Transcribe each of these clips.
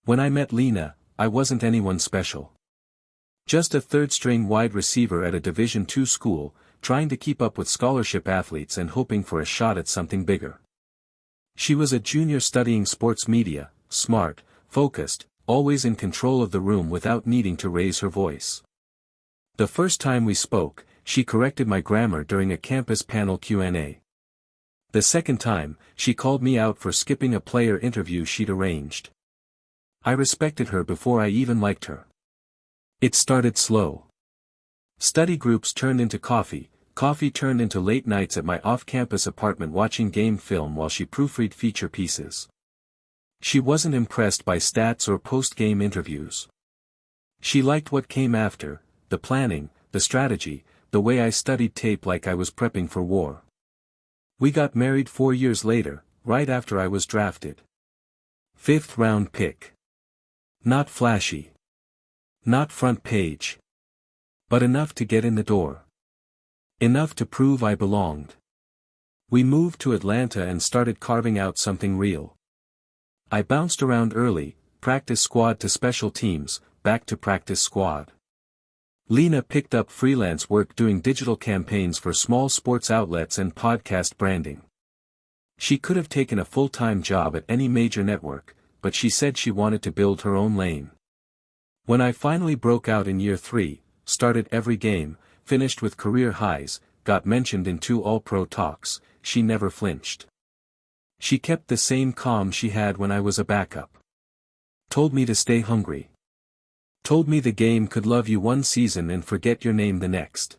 When I met Lena, I wasn't anyone special. Just a third-string wide receiver at a Division II school, trying to keep up with scholarship athletes and hoping for a shot at something bigger. She was a junior studying sports media, smart, focused, always in control of the room without needing to raise her voice. The first time we spoke, she corrected my grammar during a campus panel Q&A. The second time, she called me out for skipping a player interview she'd arranged. I respected her before I even liked her. It started slow. Study groups turned into coffee, coffee turned into late nights at my off-campus apartment watching game film while she proofread feature pieces. She wasn't impressed by stats or post-game interviews. She liked what came after, the planning, the strategy, the way I studied tape like I was prepping for war. We got married 4 years later, right after I was drafted. 5th round pick. Not flashy. Not front page. But enough to get in the door. Enough to prove I belonged. We moved to Atlanta and started carving out something real. I bounced around early, practice squad to special teams, back to practice squad. Lena picked up freelance work doing digital campaigns for small sports outlets and podcast branding. She could have taken a full-time job at any major network, but she said she wanted to build her own lane. When I finally broke out in year 3, started every game, finished with career highs, got mentioned in 2 All-Pro talks, she never flinched. She kept the same calm she had when I was a backup. Told me to stay hungry. Told me the game could love you one season and forget your name the next.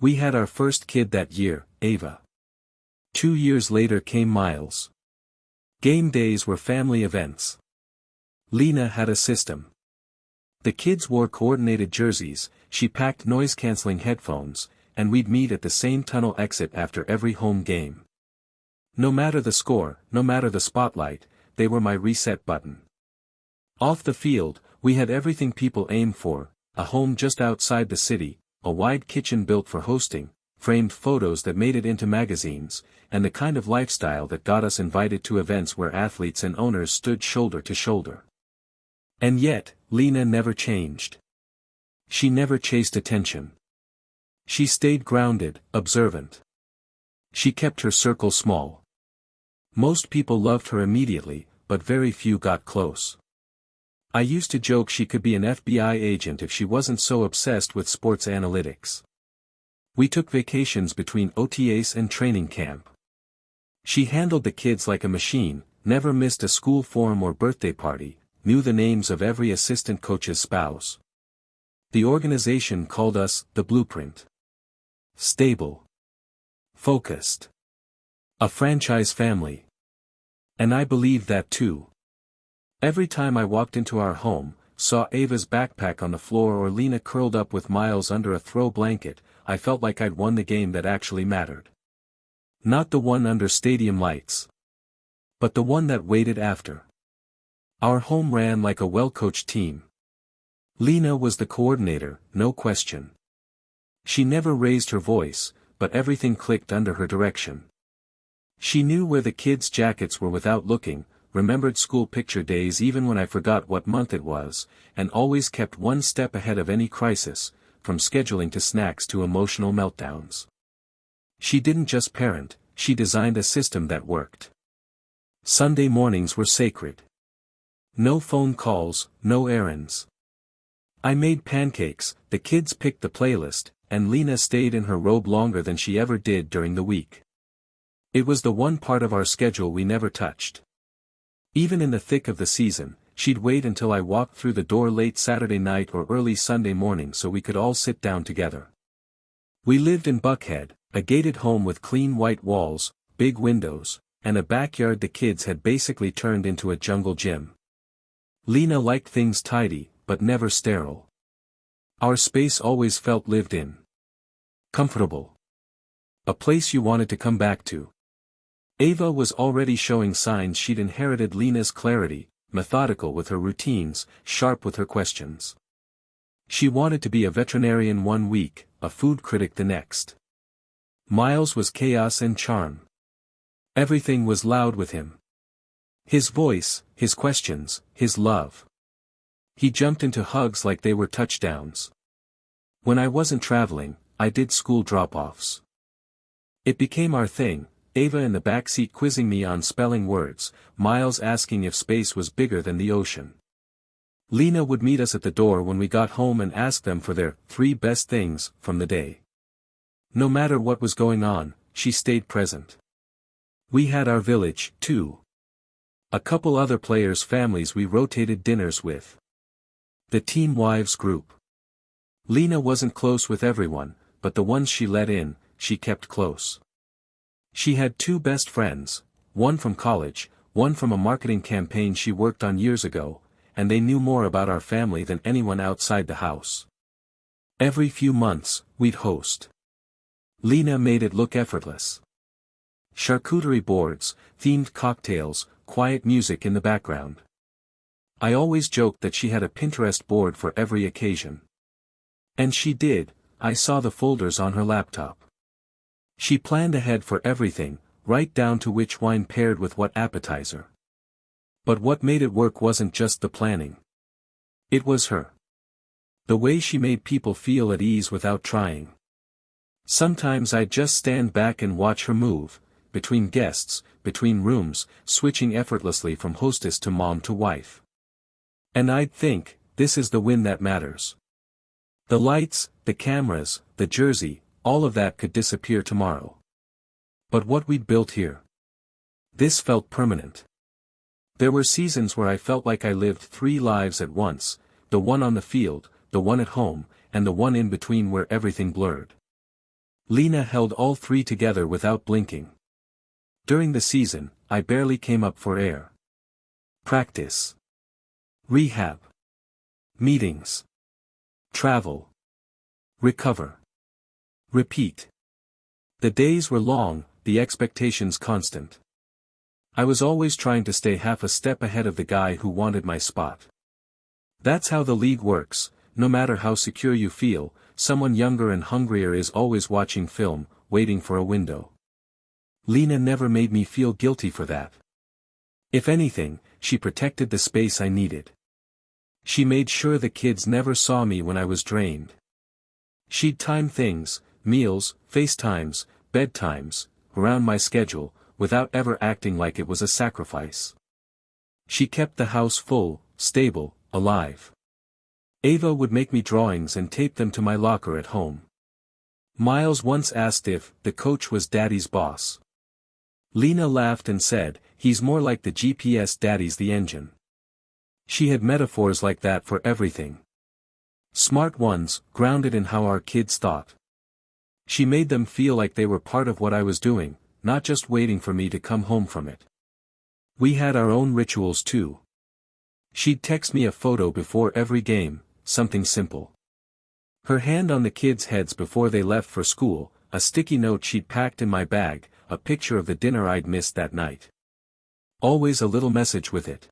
We had our first kid that year, Ava. 2 years later came Miles. Game days were family events. Lena had a system. The kids wore coordinated jerseys, she packed noise-canceling headphones, and we'd meet at the same tunnel exit after every home game. No matter the score, no matter the spotlight, they were my reset button. Off the field, we had everything people aim for, a home just outside the city, a wide kitchen built for hosting, framed photos that made it into magazines, and the kind of lifestyle that got us invited to events where athletes and owners stood shoulder to shoulder. And yet, Lena never changed. She never chased attention. She stayed grounded, observant. She kept her circle small. Most people loved her immediately, but very few got close. I used to joke she could be an FBI agent if she wasn't so obsessed with sports analytics. We took vacations between OTAs and training camp. She handled the kids like a machine, never missed a school forum or birthday party, knew the names of every assistant coach's spouse. The organization called us the Blueprint. Stable. Focused. A franchise family. And I believed that too. Every time I walked into our home, saw Ava's backpack on the floor or Lena curled up with Miles under a throw blanket, I felt like I'd won the game that actually mattered. Not the one under stadium lights. But the one that waited after. Our home ran like a well-coached team. Lena was the coordinator, no question. She never raised her voice, but everything clicked under her direction. She knew where the kids' jackets were without looking, remembered school picture days even when I forgot what month it was, and always kept one step ahead of any crisis, from scheduling to snacks to emotional meltdowns. She didn't just parent, she designed a system that worked. Sunday mornings were sacred. No phone calls, no errands. I made pancakes, the kids picked the playlist, and Lena stayed in her robe longer than she ever did during the week. It was the one part of our schedule we never touched. Even in the thick of the season, she'd wait until I walked through the door late Saturday night or early Sunday morning so we could all sit down together. We lived in Buckhead, a gated home with clean white walls, big windows, and a backyard the kids had basically turned into a jungle gym. Lena liked things tidy, but never sterile. Our space always felt lived in. Comfortable. A place you wanted to come back to. Ava was already showing signs she'd inherited Lena's clarity, methodical with her routines, sharp with her questions. She wanted to be a veterinarian one week, a food critic the next. Miles was chaos and charm. Everything was loud with him. His voice, his questions, his love. He jumped into hugs like they were touchdowns. When I wasn't traveling, I did school drop-offs. It became our thing, Ava in the backseat quizzing me on spelling words, Miles asking if space was bigger than the ocean. Lena would meet us at the door when we got home and ask them for their 3 best things from the day. No matter what was going on, she stayed present. We had our village, too. A couple other players' families we rotated dinners with. The Teen Wives group. Lena wasn't close with everyone, but the ones she let in, she kept close. She had 2 best friends, one from college, one from a marketing campaign she worked on years ago, and they knew more about our family than anyone outside the house. Every few months, we'd host. Lena made it look effortless. Charcuterie boards, themed cocktails, quiet music in the background. I always joked that she had a Pinterest board for every occasion. And she did, I saw the folders on her laptop. She planned ahead for everything, right down to which wine paired with what appetizer. But what made it work wasn't just the planning. It was her. The way she made people feel at ease without trying. Sometimes I'd just stand back and watch her move, between guests, between rooms, switching effortlessly from hostess to mom to wife. And I'd think, this is the win that matters. The lights, the cameras, the jersey, all of that could disappear tomorrow. But what we'd built here. This felt permanent. There were seasons where I felt like I lived 3 lives at once, the one on the field, the one at home, and the one in between where everything blurred. Lena held all 3 together without blinking. During the season, I barely came up for air. Practice. Rehab. Meetings. Travel. Recover. Repeat. The days were long, the expectations constant. I was always trying to stay half a step ahead of the guy who wanted my spot. That's how the league works, no matter how secure you feel, someone younger and hungrier is always watching film, waiting for a window. Lena never made me feel guilty for that. If anything, she protected the space I needed. She made sure the kids never saw me when I was drained. She'd time things, meals, FaceTimes, bedtimes, around my schedule, without ever acting like it was a sacrifice. She kept the house full, stable, alive. Ava would make me drawings and tape them to my locker at home. Miles once asked if the coach was Daddy's boss. Lena laughed and said, he's more like the GPS, Daddy's the engine. She had metaphors like that for everything. Smart ones, grounded in how our kids thought. She made them feel like they were part of what I was doing, not just waiting for me to come home from it. We had our own rituals too. She'd text me a photo before every game, something simple. Her hand on the kids' heads before they left for school, a sticky note she'd packed in my bag, a picture of the dinner I'd missed that night. Always a little message with it.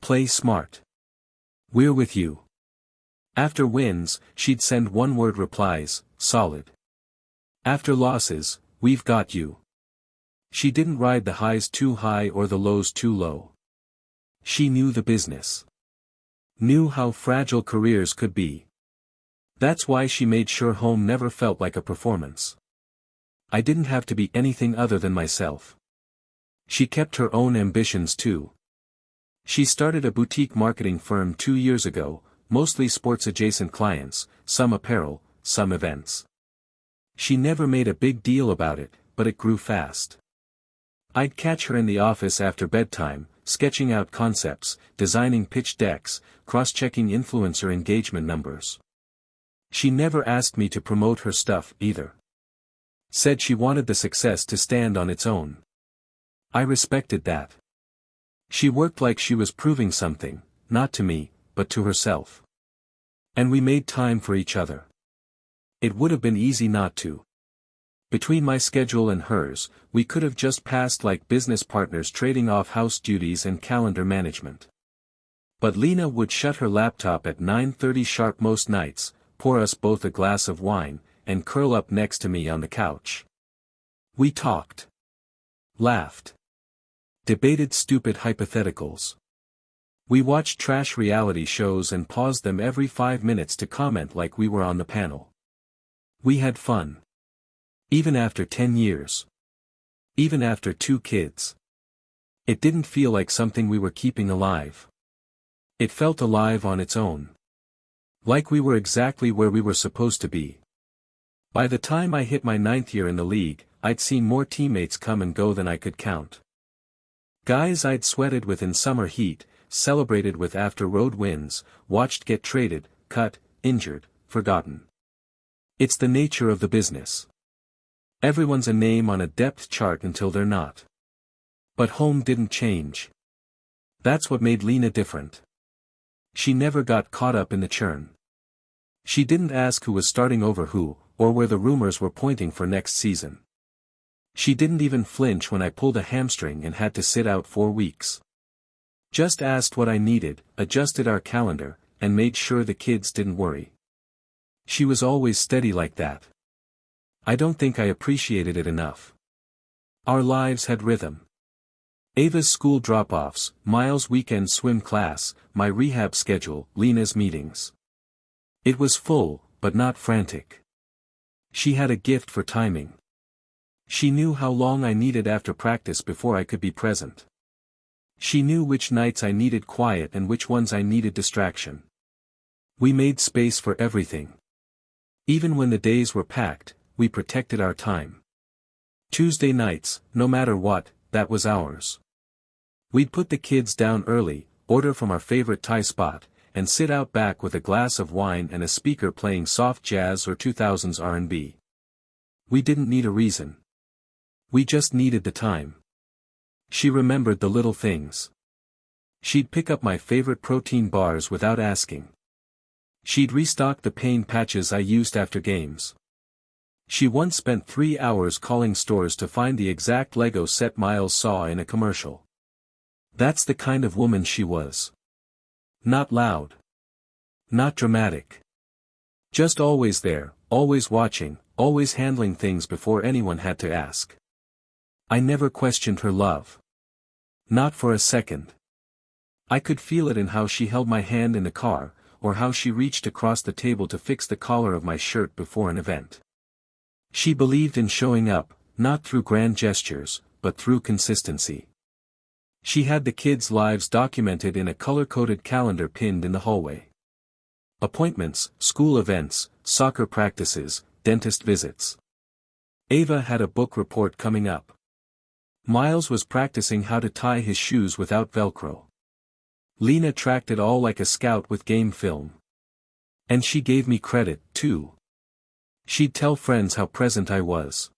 Play smart. We're with you. After wins, she'd send one-word replies, solid. After losses, we've got you. She didn't ride the highs too high or the lows too low. She knew the business. Knew how fragile careers could be. That's why she made sure home never felt like a performance. I didn't have to be anything other than myself. She kept her own ambitions too. She started a boutique marketing firm 2 years ago, mostly sports-adjacent clients, some apparel, some events. She never made a big deal about it, but it grew fast. I'd catch her in the office after bedtime, sketching out concepts, designing pitch decks, cross-checking influencer engagement numbers. She never asked me to promote her stuff either. Said she wanted the success to stand on its own. I respected that. She worked like she was proving something, not to me, but to herself. And we made time for each other. It would have been easy not to. Between my schedule and hers, we could have just passed like business partners trading off house duties and calendar management. But Lena would shut her laptop at 9:30 sharp most nights, pour us both a glass of wine, and curl up next to me on the couch. We talked. Laughed. Debated stupid hypotheticals. We watched trash reality shows and paused them every 5 minutes to comment like we were on the panel. We had fun. Even after 10 years. Even after 2 kids. It didn't feel like something we were keeping alive. It felt alive on its own. Like we were exactly where we were supposed to be. By the time I hit my 9th year in the league, I'd seen more teammates come and go than I could count. Guys I'd sweated with in summer heat, celebrated with after road wins, watched get traded, cut, injured, forgotten. It's the nature of the business. Everyone's a name on a depth chart until they're not. But home didn't change. That's what made Lena different. She never got caught up in the churn. She didn't ask who was starting over who, or where the rumors were pointing for next season. She didn't even flinch when I pulled a hamstring and had to sit out 4 weeks. Just asked what I needed, adjusted our calendar, and made sure the kids didn't worry. She was always steady like that. I don't think I appreciated it enough. Our lives had rhythm. Ava's school drop-offs, Miles' weekend swim class, my rehab schedule, Lena's meetings. It was full, but not frantic. She had a gift for timing. She knew how long I needed after practice before I could be present. She knew which nights I needed quiet and which ones I needed distraction. We made space for everything. Even when the days were packed, we protected our time. Tuesday nights, no matter what, that was ours. We'd put the kids down early, order from our favorite Thai spot, and sit out back with a glass of wine and a speaker playing soft jazz or 2000s R&B. We didn't need a reason. We just needed the time. She remembered the little things. She'd pick up my favorite protein bars without asking. She'd restock the pain patches I used after games. She once spent 3 hours calling stores to find the exact Lego set Miles saw in a commercial. That's the kind of woman she was. Not loud. Not dramatic. Just always there, always watching, always handling things before anyone had to ask. I never questioned her love. Not for a second. I could feel it in how she held my hand in the car, or how she reached across the table to fix the collar of my shirt before an event. She believed in showing up, not through grand gestures, but through consistency. She had the kids' lives documented in a color-coded calendar pinned in the hallway. Appointments, school events, soccer practices, dentist visits. Ava had a book report coming up. Miles was practicing how to tie his shoes without Velcro. Lena tracked it all like a scout with game film. And she gave me credit, too. She'd tell friends how present I was.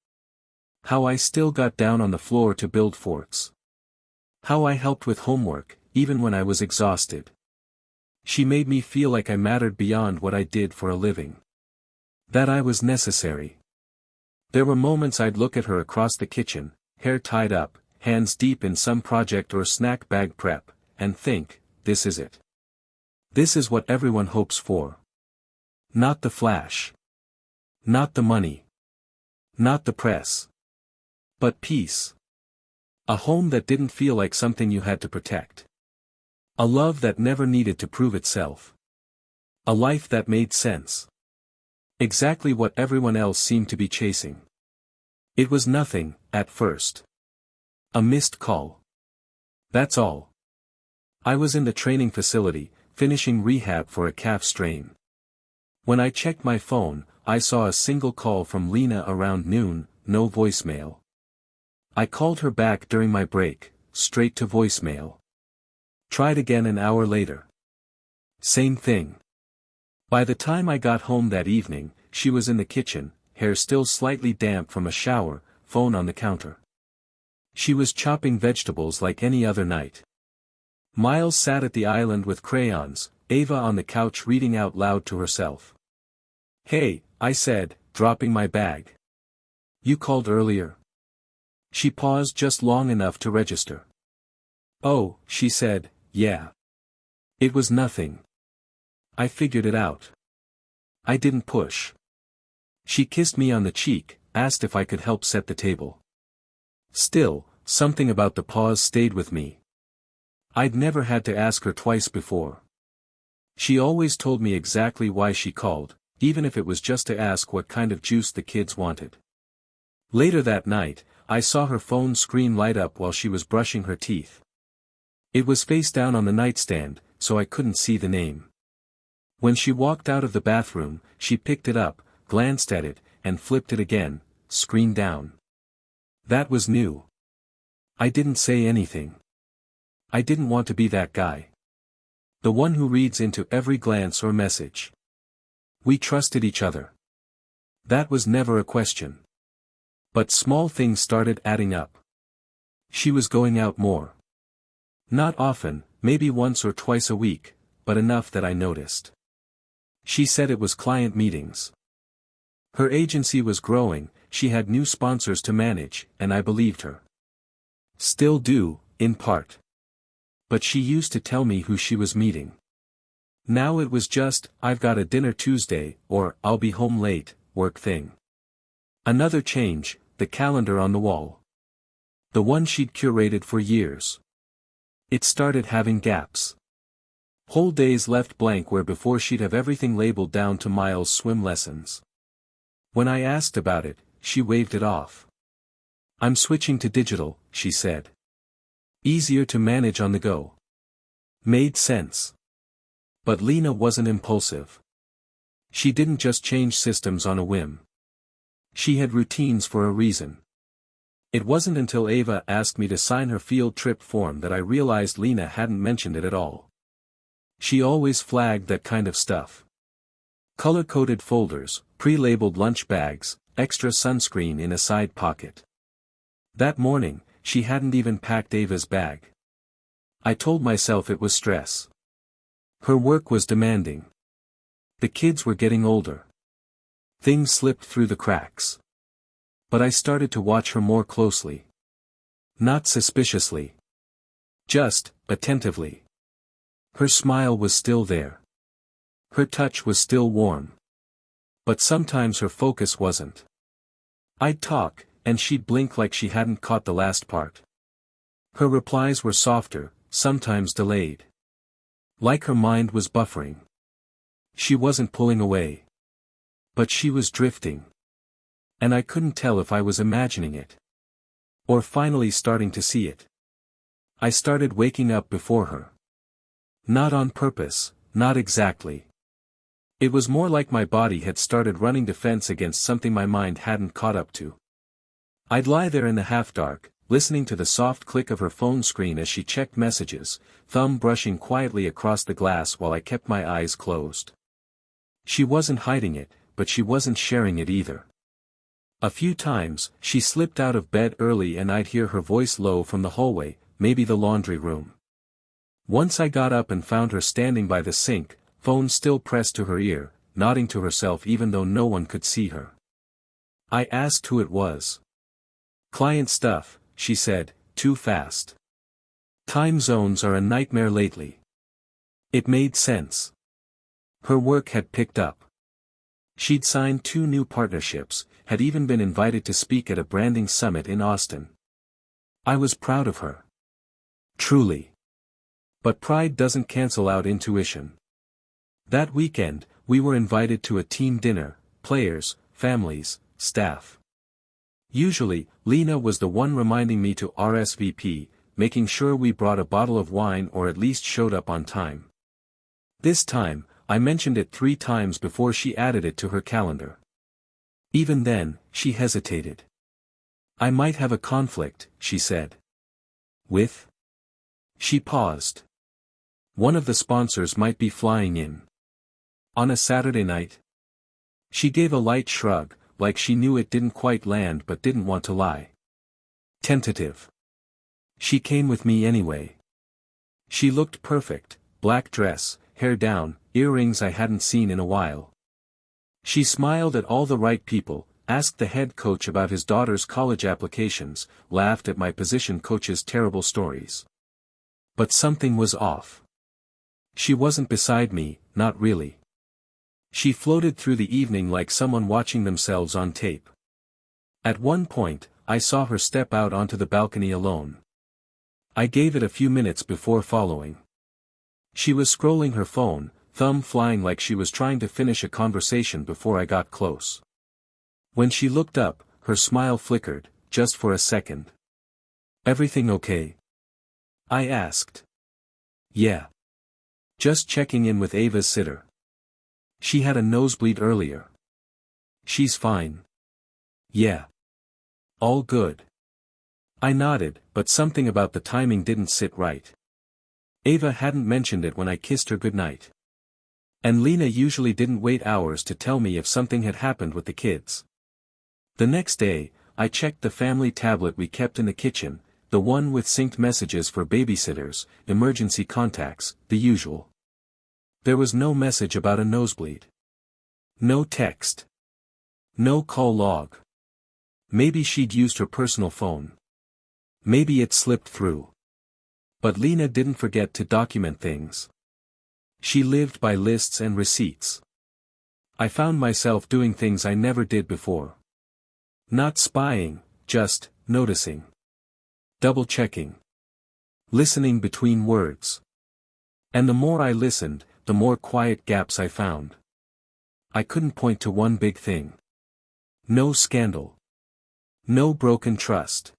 How I still got down on the floor to build forts. How I helped with homework, even when I was exhausted. She made me feel like I mattered beyond what I did for a living. That I was necessary. There were moments I'd look at her across the kitchen, hair tied up, hands deep in some project or snack bag prep, and think, this is it. This is what everyone hopes for. Not the flash. Not the money. Not the press. But peace. A home that didn't feel like something you had to protect. A love that never needed to prove itself. A life that made sense. Exactly what everyone else seemed to be chasing. It was nothing, at first. A missed call. That's all. I was in the training facility, finishing rehab for a calf strain. When I checked my phone, I saw a single call from Lena around noon, no voicemail. I called her back during my break, straight to voicemail. Tried again an hour later. Same thing. By the time I got home that evening, she was in the kitchen, hair still slightly damp from a shower, phone on the counter. She was chopping vegetables like any other night. Miles sat at the island with crayons, Ava on the couch reading out loud to herself. Hey, I said, dropping my bag. You called earlier? She paused just long enough to register. Oh, she said, yeah. It was nothing. I figured it out. I didn't push. She kissed me on the cheek, asked if I could help set the table. Still, Something about the pause stayed with me. I'd never had to ask her twice before. She always told me exactly why she called, even if it was just to ask what kind of juice the kids wanted. Later that night, I saw her phone screen light up while she was brushing her teeth. It was face down on the nightstand, so I couldn't see the name. When she walked out of the bathroom, she picked it up, glanced at it, and flipped it again, screen down. That was new. I didn't say anything. I didn't want to be that guy. The one who reads into every glance or message. We trusted each other. That was never a question. But small things started adding up. She was going out more. Not often, maybe once or twice a week, but enough that I noticed. She said it was client meetings. Her agency was growing, she had new sponsors to manage, and I believed her. Still do, in part. But she used to tell me who she was meeting. Now it was just, I've got a dinner Tuesday, or I'll be home late, work thing. Another change, the calendar on the wall. The one she'd curated for years. It started having gaps. Whole days left blank where before she'd have everything labeled down to Miles' swim lessons. When I asked about it, she waved it off. I'm switching to digital, she said. Easier to manage on the go. Made sense. But Lena wasn't impulsive. She didn't just change systems on a whim. She had routines for a reason. It wasn't until Ava asked me to sign her field trip form that I realized Lena hadn't mentioned it at all. She always flagged that kind of stuff. Color-coded folders, pre-labeled lunch bags, extra sunscreen in a side pocket. That morning, she hadn't even packed Ava's bag. I told myself it was stress. Her work was demanding. The kids were getting older. Things slipped through the cracks. But I started to watch her more closely. Not suspiciously. Just, attentively. Her smile was still there. Her touch was still warm. But sometimes her focus wasn't. I'd talk, and she'd blink like she hadn't caught the last part. Her replies were softer, sometimes delayed. Like her mind was buffering. She wasn't pulling away. But she was drifting. And I couldn't tell if I was imagining it. Or finally starting to see it. I started waking up before her. Not on purpose, not exactly. It was more like my body had started running defense against something my mind hadn't caught up to. I'd lie there in the half-dark, listening to the soft click of her phone screen as she checked messages, thumb brushing quietly across the glass while I kept my eyes closed. She wasn't hiding it, but she wasn't sharing it either. A few times, she slipped out of bed early and I'd hear her voice low from the hallway, maybe the laundry room. Once I got up and found her standing by the sink, phone still pressed to her ear, nodding to herself even though no one could see her. I asked who it was. Client stuff, she said, too fast. Time zones are a nightmare lately. It made sense. Her work had picked up. She'd signed 2 new partnerships, had even been invited to speak at a branding summit in Austin. I was proud of her. Truly. But pride doesn't cancel out intuition. That weekend, we were invited to a team dinner, players, families, staff. Usually, Lena was the one reminding me to RSVP, making sure we brought a bottle of wine or at least showed up on time. This time, I mentioned it 3 times before she added it to her calendar. Even then, she hesitated. I might have a conflict, she said. With? She paused. One of the sponsors might be flying in. On a Saturday night? She gave a light shrug, like she knew it didn't quite land but didn't want to lie. Tentative. She came with me anyway. She looked perfect, black dress, hair down, earrings I hadn't seen in a while. She smiled at all the right people, asked the head coach about his daughter's college applications, laughed at my position coach's terrible stories. But something was off. She wasn't beside me, not really. She floated through the evening like someone watching themselves on tape. At one point, I saw her step out onto the balcony alone. I gave it a few minutes before following. She was scrolling her phone, thumb flying like she was trying to finish a conversation before I got close. When she looked up, her smile flickered, just for a second. "Everything okay?" I asked. "Yeah. Just checking in with Ava's sitter. She had a nosebleed earlier. She's fine." "Yeah. All good." I nodded, but something about the timing didn't sit right. Ava hadn't mentioned it when I kissed her goodnight. And Lena usually didn't wait hours to tell me if something had happened with the kids. The next day, I checked the family tablet we kept in the kitchen, the one with synced messages for babysitters, emergency contacts, the usual. There was no message about a nosebleed. No text. No call log. Maybe she'd used her personal phone. Maybe it slipped through. But Lena didn't forget to document things. She lived by lists and receipts. I found myself doing things I never did before. Not spying, just noticing. Double-checking. Listening between words. And the more I listened, the more quiet gaps I found. I couldn't point to one big thing. No scandal. No broken trust.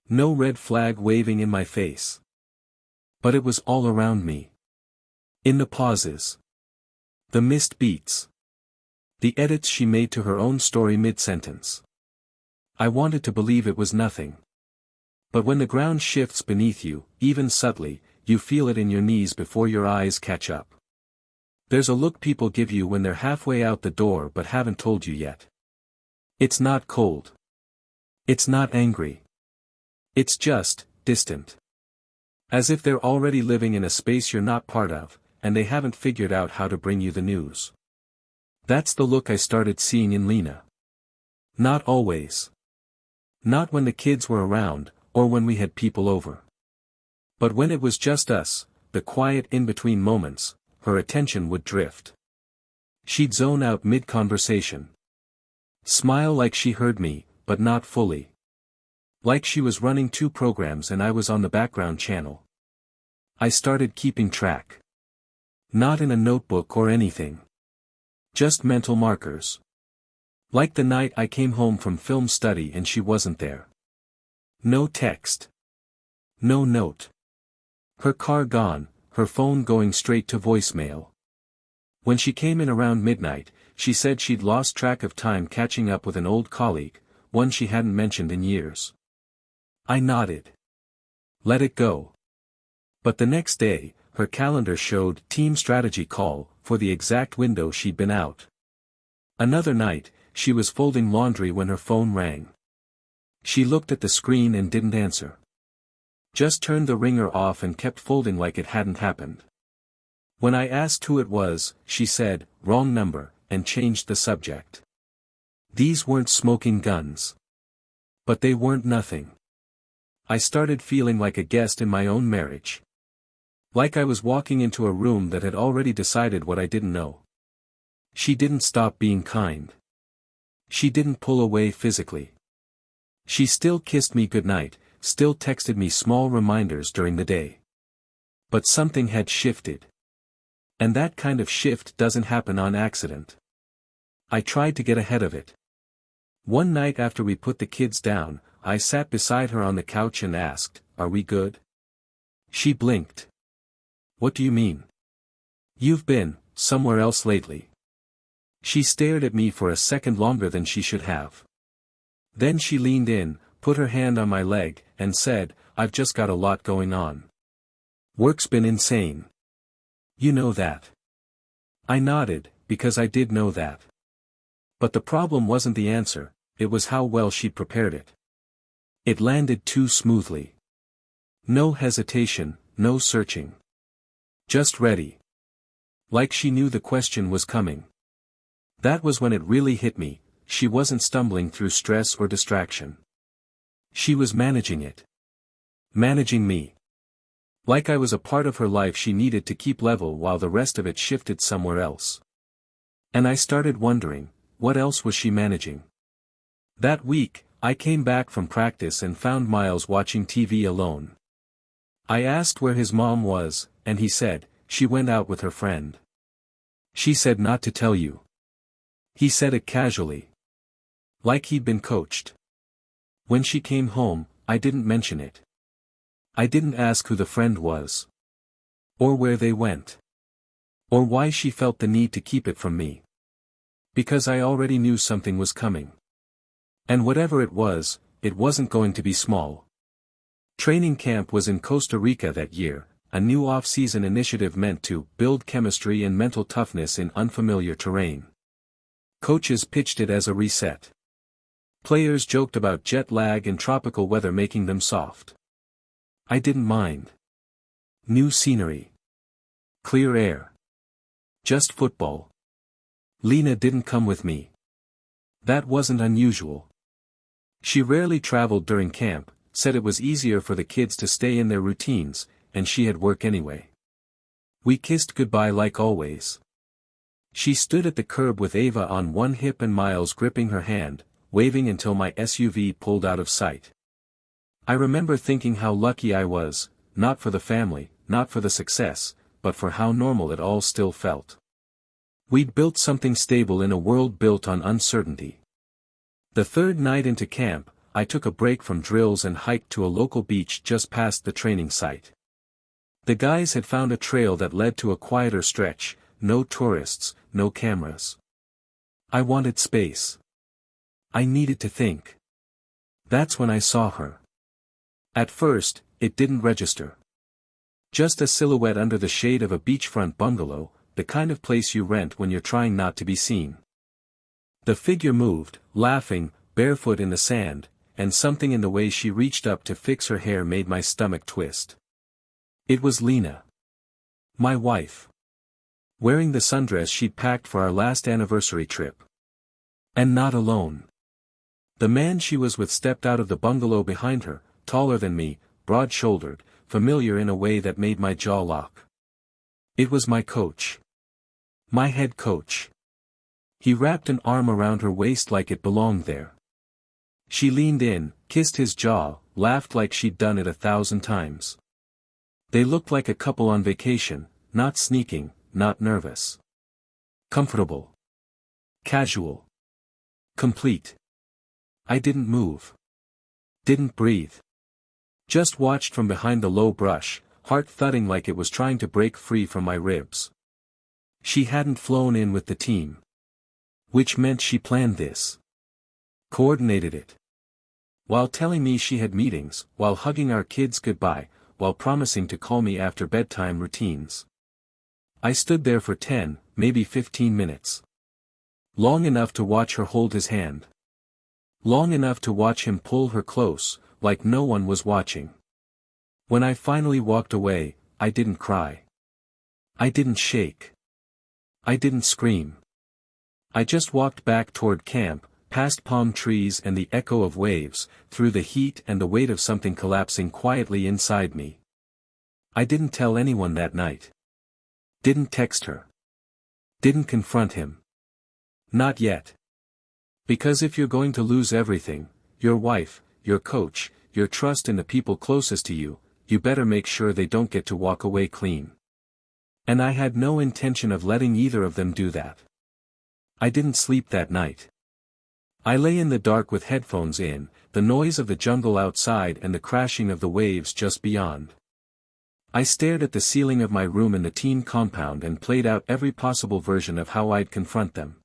No red flag waving in my face. But it was all around me. In the pauses. The missed beats. The edits she made to her own story mid-sentence. I wanted to believe it was nothing. But when the ground shifts beneath you, even subtly, you feel it in your knees before your eyes catch up. There's a look people give you when they're halfway out the door but haven't told you yet. It's not cold. It's not angry. It's just distant. As if they're already living in a space you're not part of, and they haven't figured out how to bring you the news. That's the look I started seeing in Lena. Not always. Not when the kids were around, or when we had people over. But when it was just us, the quiet in-between moments, her attention would drift. She'd zone out mid-conversation. Smile like she heard me, but not fully. Like she was running two programs and I was on the background channel. I started keeping track. Not in a notebook or anything. Just mental markers. Like the night I came home from film study and she wasn't there. No text. No note. Her car gone, her phone going straight to voicemail. When she came in around midnight, she said she'd lost track of time catching up with an old colleague, one she hadn't mentioned in years. I nodded. Let it go. But the next day, her calendar showed team strategy call for the exact window she'd been out. Another night, she was folding laundry when her phone rang. She looked at the screen and didn't answer. Just turned the ringer off and kept folding like it hadn't happened. When I asked who it was, she said, "Wrong number," and changed the subject. These weren't smoking guns. But they weren't nothing. I started feeling like a guest in my own marriage. Like I was walking into a room that had already decided what I didn't know. She didn't stop being kind. She didn't pull away physically. She still kissed me goodnight, still texted me small reminders during the day. But something had shifted. And that kind of shift doesn't happen on accident. I tried to get ahead of it. One night after we put the kids down, I sat beside her on the couch and asked, "Are we good?" She blinked. "What do you mean?" "You've been somewhere else lately." She stared at me for a second longer than she should have. Then she leaned in, put her hand on my leg, and said, "I've just got a lot going on. Work's been insane. You know that." I nodded, because I did know that. But the problem wasn't the answer, it was how well she'd prepared it. It landed too smoothly. No hesitation, no searching. Just ready. Like she knew the question was coming. That was when it really hit me, she wasn't stumbling through stress or distraction. She was managing it. Managing me. Like I was a part of her life she needed to keep level while the rest of it shifted somewhere else. And I started wondering, what else was she managing? That week, I came back from practice and found Miles watching TV alone. I asked where his mom was, and he said, "She went out with her friend. She said not to tell you." He said it casually. Like he'd been coached. When she came home, I didn't mention it. I didn't ask who the friend was. Or where they went. Or why she felt the need to keep it from me. Because I already knew something was coming. And whatever it was, it wasn't going to be small. Training camp was in Costa Rica that year, a new off-season initiative meant to build chemistry and mental toughness in unfamiliar terrain. Coaches pitched it as a reset. Players joked about jet lag and tropical weather making them soft. I didn't mind. New scenery. Clear air. Just football. Lena didn't come with me. That wasn't unusual. She rarely traveled during camp, said it was easier for the kids to stay in their routines, and she had work anyway. We kissed goodbye like always. She stood at the curb with Ava on one hip and Miles gripping her hand, waving until my SUV pulled out of sight. I remember thinking how lucky I was, not for the family, not for the success, but for how normal it all still felt. We'd built something stable in a world built on uncertainty. The third night into camp, I took a break from drills and hiked to a local beach just past the training site. The guys had found a trail that led to a quieter stretch, no tourists, no cameras. I wanted space. I needed to think. That's when I saw her. At first, it didn't register. Just a silhouette under the shade of a beachfront bungalow, the kind of place you rent when you're trying not to be seen. The figure moved, laughing, barefoot in the sand, and something in the way she reached up to fix her hair made my stomach twist. It was Lena. My wife. Wearing the sundress she'd packed for our last anniversary trip. And not alone. The man she was with stepped out of the bungalow behind her, taller than me, broad-shouldered, familiar in a way that made my jaw lock. It was my coach. My head coach. He wrapped an arm around her waist like it belonged there. She leaned in, kissed his jaw, laughed like she'd done it 1,000 times. They looked like a couple on vacation, not sneaking, not nervous. Comfortable. Casual. Complete. I didn't move. Didn't breathe. Just watched from behind the low brush, heart thudding like it was trying to break free from my ribs. She hadn't flown in with the team. Which meant she planned this. Coordinated it. While telling me she had meetings, while hugging our kids goodbye, while promising to call me after bedtime routines. I stood there for 10, maybe 15 minutes. Long enough to watch her hold his hand. Long enough to watch him pull her close, like no one was watching. When I finally walked away, I didn't cry. I didn't shake. I didn't scream. I just walked back toward camp, past palm trees and the echo of waves, through the heat and the weight of something collapsing quietly inside me. I didn't tell anyone that night. Didn't text her. Didn't confront him. Not yet. Because if you're going to lose everything, your wife, your coach, your trust in the people closest to you, you better make sure they don't get to walk away clean. And I had no intention of letting either of them do that. I didn't sleep that night. I lay in the dark with headphones in, the noise of the jungle outside and the crashing of the waves just beyond. I stared at the ceiling of my room in the teen compound and played out every possible version of how I'd confront them.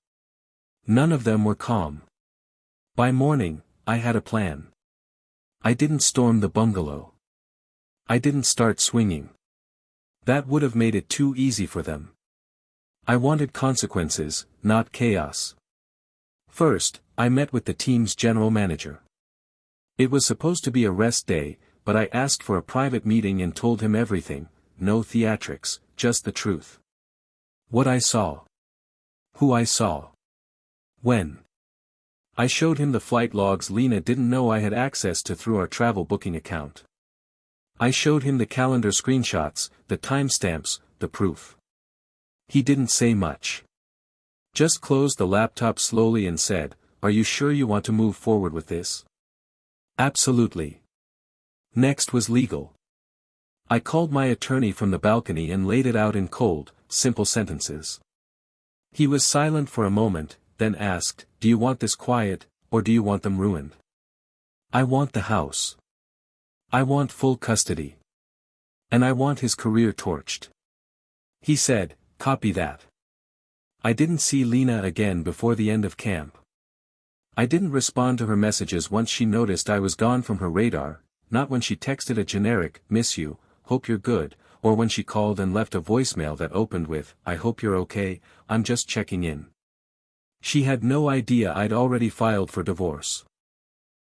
None of them were calm. By morning, I had a plan. I didn't storm the bungalow. I didn't start swinging. That would have made it too easy for them. I wanted consequences, not chaos. First, I met with the team's general manager. It was supposed to be a rest day, but I asked for a private meeting and told him everything, no theatrics, just the truth. What I saw. Who I saw. When. I showed him the flight logs Lena didn't know I had access to through our travel booking account. I showed him the calendar screenshots, the timestamps, the proof. He didn't say much. Just closed the laptop slowly and said, "Are you sure you want to move forward with this?" Absolutely. Next was legal. I called my attorney from the balcony and laid it out in cold, simple sentences. He was silent for a moment, then asked, "Do you want this quiet, or do you want them ruined?" "I want the house. I want full custody. And I want his career torched." He said, "Copy that." I didn't see Lena again before the end of camp. I didn't respond to her messages once she noticed I was gone from her radar, not when she texted a generic, "Miss you, hope you're good," or when she called and left a voicemail that opened with, "I hope you're okay, I'm just checking in." She had no idea I'd already filed for divorce.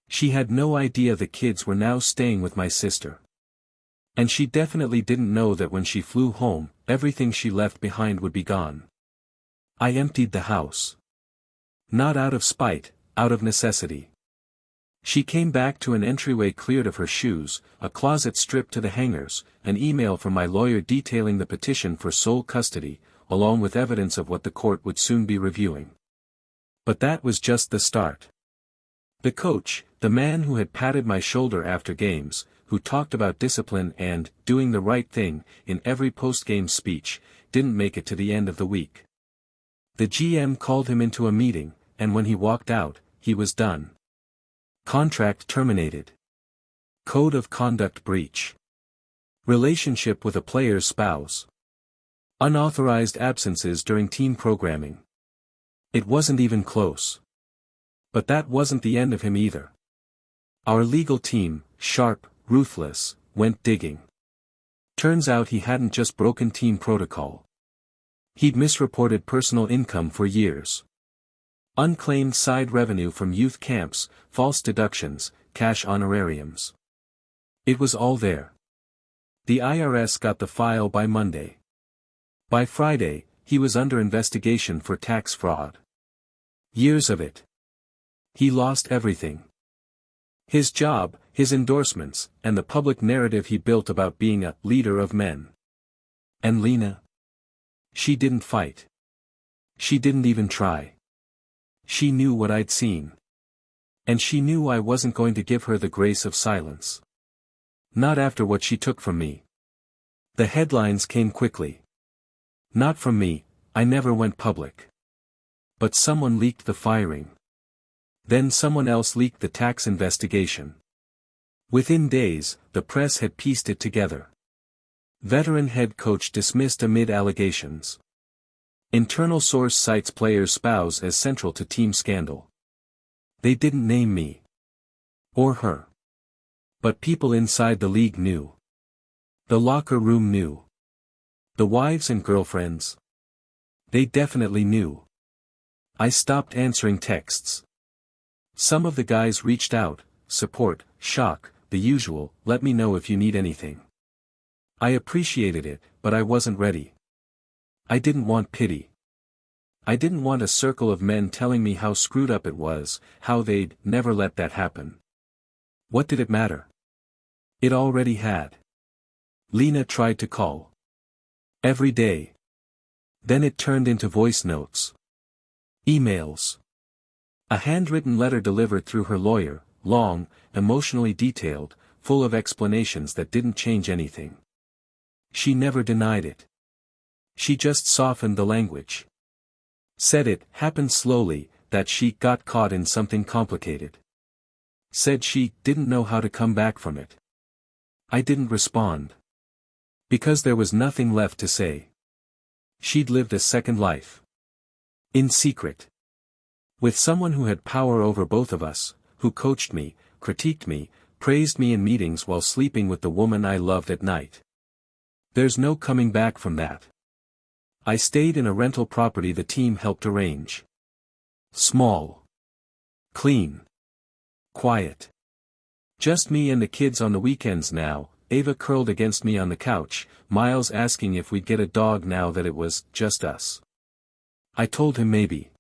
She had no idea the kids were now staying with my sister. And she definitely didn't know that when she flew home, everything she left behind would be gone. I emptied the house. Not out of spite, out of necessity. She came back to an entryway cleared of her shoes, a closet stripped to the hangers, an email from my lawyer detailing the petition for sole custody, along with evidence of what the court would soon be reviewing. But that was just the start. The coach, the man who had patted my shoulder after games, who talked about discipline and doing the right thing in every post-game speech, didn't make it to the end of the week. The GM called him into a meeting, and when he walked out, he was done. Contract terminated. Code of conduct breach. Relationship with a player's spouse. Unauthorized absences during team programming. It wasn't even close. But that wasn't the end of him either. Our legal team, sharp, ruthless, went digging. Turns out he hadn't just broken team protocol. He'd misreported personal income for years. Unclaimed side revenue from youth camps, false deductions, cash honorariums. It was all there. The IRS got the file by Monday. By Friday, he was under investigation for tax fraud. Years of it. He lost everything. His job, his endorsements, and the public narrative he built about being a leader of men. And Lena? She didn't fight. She didn't even try. She knew what I'd seen. And she knew I wasn't going to give her the grace of silence. Not after what she took from me. The headlines came quickly. Not from me, I never went public. But someone leaked the firing. Then someone else leaked the tax investigation. Within days, the press had pieced it together. Veteran head coach dismissed amid allegations. Internal source cites player's spouse as central to team scandal. They didn't name me. Or her. But people inside the league knew. The locker room knew. The wives and girlfriends. They definitely knew. I stopped answering texts. Some of the guys reached out, support, shock, the usual, let me know if you need anything. I appreciated it, but I wasn't ready. I didn't want pity. I didn't want a circle of men telling me how screwed up it was, how they'd never let that happen. What did it matter? It already had. Lena tried to call. Every day. Then it turned into voice notes. Emails. A handwritten letter delivered through her lawyer, long, emotionally detailed, full of explanations that didn't change anything. She never denied it. She just softened the language. Said it happened slowly, that she got caught in something complicated. Said she didn't know how to come back from it. I didn't respond. Because there was nothing left to say. She'd lived a second life. In secret. With someone who had power over both of us, who coached me, critiqued me, praised me in meetings while sleeping with the woman I loved at night. There's no coming back from that. I stayed in a rental property the team helped arrange. Small. Clean. Quiet. Just me and the kids on the weekends now. Ava curled against me on the couch, Miles asking if we'd get a dog now that it was just us. I told him maybe.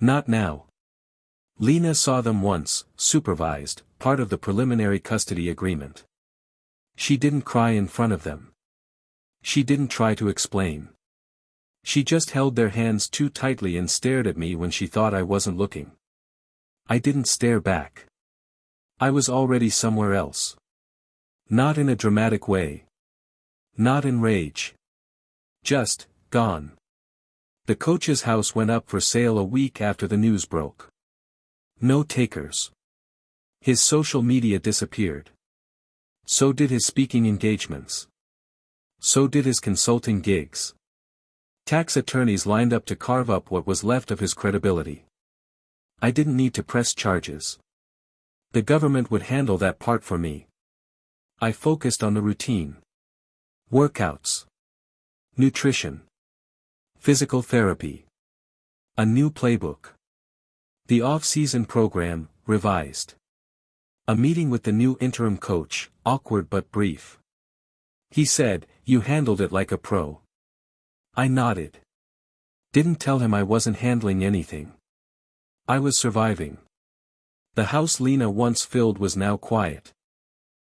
Not now. Lena saw them once, supervised, part of the preliminary custody agreement. She didn't cry in front of them. She didn't try to explain. She just held their hands too tightly and stared at me when she thought I wasn't looking. I didn't stare back. I was already somewhere else. Not in a dramatic way. Not in rage. Just, gone. The coach's house went up for sale a week after the news broke. No takers. His social media disappeared. So did his speaking engagements. So did his consulting gigs. Tax attorneys lined up to carve up what was left of his credibility. I didn't need to press charges. The government would handle that part for me. I focused on the routine. Workouts. Nutrition. Physical therapy. A new playbook. The off-season program, revised. A meeting with the new interim coach, awkward but brief. He said, "You handled it like a pro." I nodded. Didn't tell him I wasn't handling anything. I was surviving. The house Lena once filled was now quiet.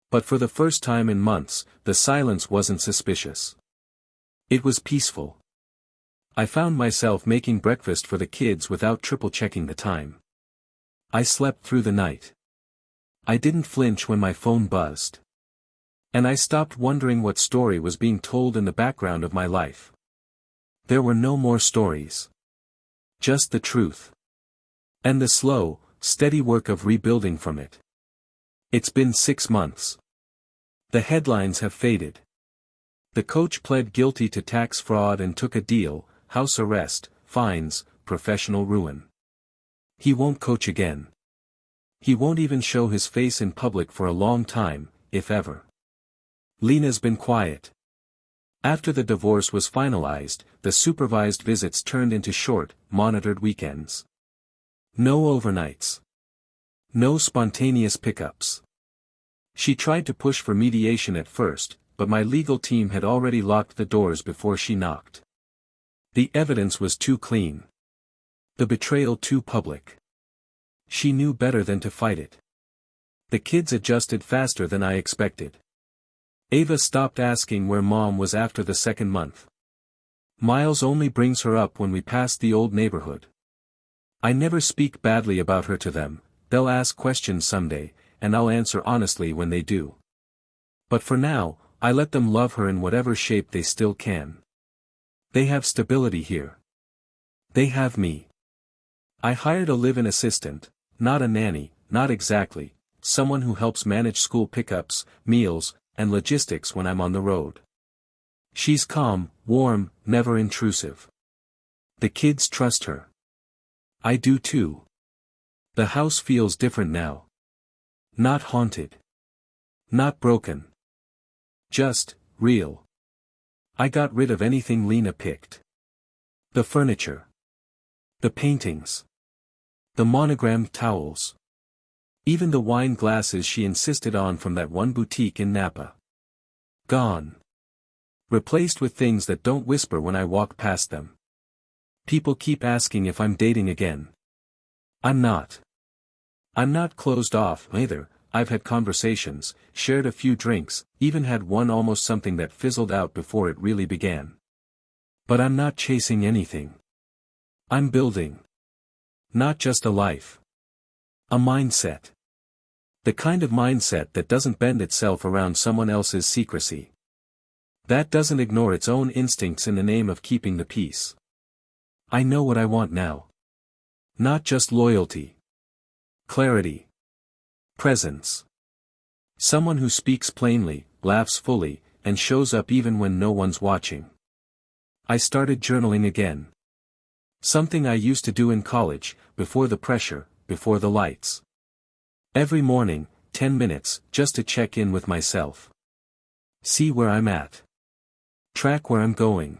But for the first time in months, the silence wasn't suspicious. It was peaceful. I found myself making breakfast for the kids without triple-checking the time. I slept through the night. I didn't flinch when my phone buzzed. And I stopped wondering what story was being told in the background of my life. There were no more stories. Just the truth. And the slow, steady work of rebuilding from it. It's been 6 months. The headlines have faded. The coach pled guilty to tax fraud and took a deal, house arrest, fines, professional ruin. He won't coach again. He won't even show his face in public for a long time, if ever. Lena's been quiet. After the divorce was finalized, the supervised visits turned into short, monitored weekends. No overnights. No spontaneous pickups. She tried to push for mediation at first, but my legal team had already locked the doors before she knocked. The evidence was too clean. The betrayal too public. She knew better than to fight it. The kids adjusted faster than I expected. Ava stopped asking where Mom was after the second month. Miles only brings her up when we pass the old neighborhood. I never speak badly about her to them. They'll ask questions someday, and I'll answer honestly when they do. But for now, I let them love her in whatever shape they still can. They have stability here. They have me. I hired a live-in assistant, not a nanny, not exactly, someone who helps manage school pickups, meals, and logistics when I'm on the road. She's calm, warm, never intrusive. The kids trust her. I do too. The house feels different now. Not haunted. Not broken. Just, real. I got rid of anything Lena picked. The furniture. The paintings. The monogrammed towels. Even the wine glasses she insisted on from that one boutique in Napa. Gone. Replaced with things that don't whisper when I walk past them. People keep asking if I'm dating again. I'm not. I'm not closed off, either. I've had conversations, shared a few drinks, even had one almost something that fizzled out before it really began. But I'm not chasing anything. I'm building. Not just a life. A mindset. The kind of mindset that doesn't bend itself around someone else's secrecy. That doesn't ignore its own instincts in the name of keeping the peace. I know what I want now. Not just loyalty. Clarity. Presence. Someone who speaks plainly, laughs fully, and shows up even when no one's watching. I started journaling again. Something I used to do in college, before the pressure, before the lights. Every morning, 10 minutes, just to check in with myself. See where I'm at. Track where I'm going.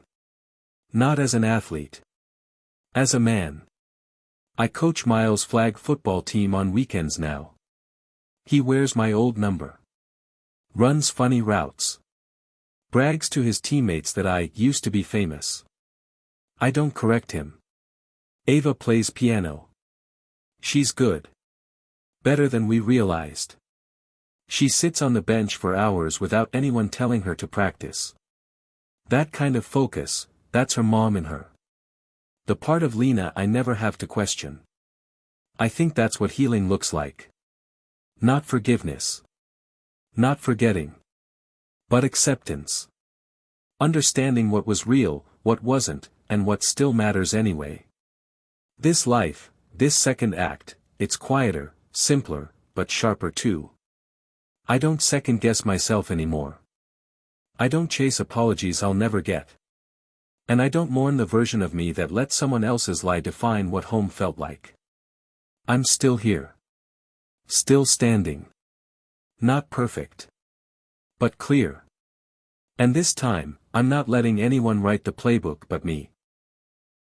Not as an athlete. As a man. I coach Miles' flag football team on weekends now. He wears my old number. Runs funny routes. Brags to his teammates that I used to be famous. I don't correct him. Ava plays piano. She's good. Better than we realized. She sits on the bench for hours without anyone telling her to practice. That kind of focus, that's her mom in her. The part of Lena I never have to question. I think that's what healing looks like. Not forgiveness. Not forgetting. But acceptance. Understanding what was real, what wasn't, and what still matters anyway. This life, this second act, it's quieter, simpler, but sharper too. I don't second-guess myself anymore. I don't chase apologies I'll never get. And I don't mourn the version of me that let someone else's lie define what home felt like. I'm still here. Still standing. Not perfect. But clear. And this time, I'm not letting anyone write the playbook but me.